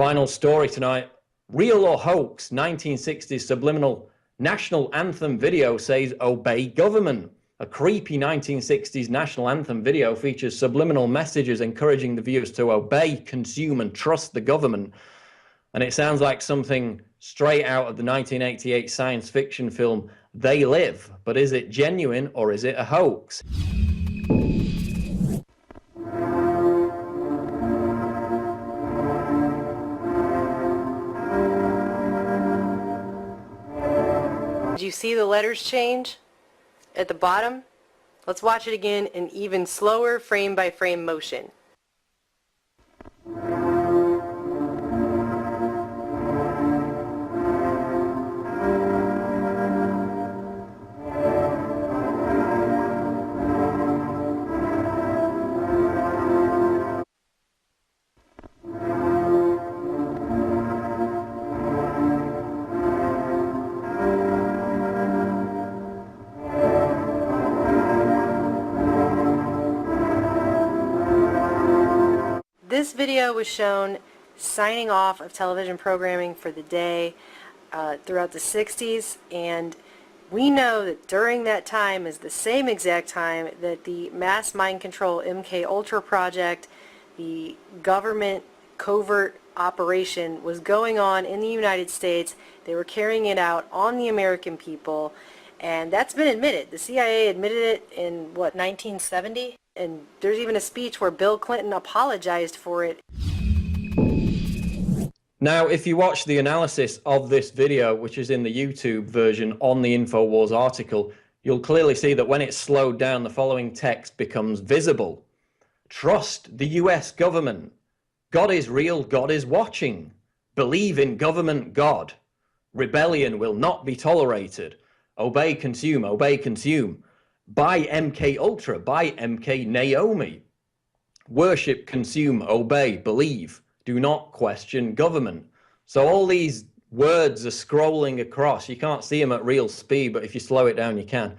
Final story tonight. Real or hoax? 1960s subliminal national anthem video says obey government. A creepy 1960s national anthem video features subliminal messages encouraging the viewers to obey, consume, and trust the government. And it sounds like something straight out of the 1988 science fiction film They Live. But is it genuine or is it a hoax? Did you see the letters change at the bottom? Let's watch it again in even slower frame-by-frame motion. This video was shown signing off of television programming for the day throughout the 60s, and we know that during that time is the same exact time that the mass mind control MK Ultra project, the government covert operation, was going on in the United States. They were carrying it out on the American people, and that's been admitted. The CIA admitted it in, what, 1970? And there's even a speech where Bill Clinton apologized for it. Now, if you watch the analysis of this video, which is in the YouTube version on the InfoWars article, you'll clearly see that when it's slowed down, the following text becomes visible. Trust the US government. God is real, God is watching. Believe in government God. Rebellion will not be tolerated. Obey, consume, obey, consume. Buy MK Ultra, buy MK Naomi. Worship, consume, obey, believe. Do not question government. So all these words are scrolling across. You can't see them at real speed, but if you slow it down, you can.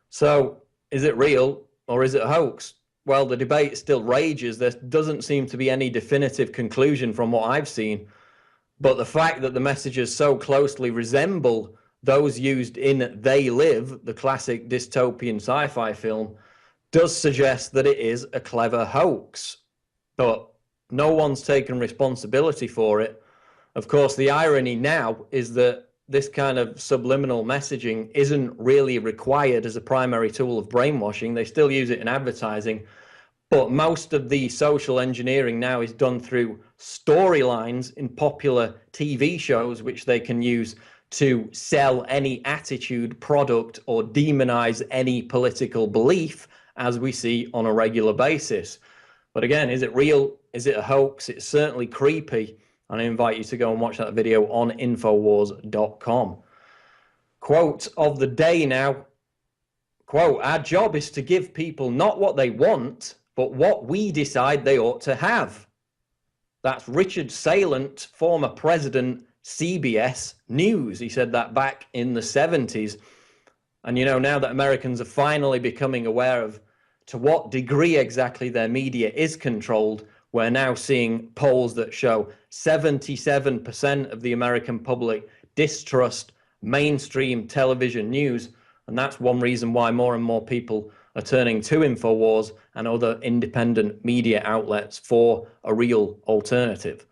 So is it real or is it a hoax? Well, the debate still rages. There doesn't seem to be any definitive conclusion from what I've seen. But the fact that the messages so closely resemble those used in They Live, the classic dystopian sci-fi film, does suggest that it is a clever hoax. But no one's taken responsibility for it. Of course, the irony now is that this kind of subliminal messaging isn't really required as a primary tool of brainwashing. They still use it in advertising. But most of the social engineering now is done through storylines in popular TV shows, which they can use to sell any attitude, product, or demonize any political belief, as we see on a regular basis. But again, is it real? Is it a hoax? It's certainly creepy. And I invite you to go and watch that video on Infowars.com. Quote of the day now. Quote, our job is to give people not what they want, but what we decide they ought to have. That's Richard Salant, former president, CBS News. He said that back in the 70s. And you know, now that Americans are finally becoming aware of to what degree exactly their media is controlled, we're now seeing polls that show 77% of the American public distrust mainstream television news. And that's one reason why more and more people are turning to InfoWars and other independent media outlets for a real alternative.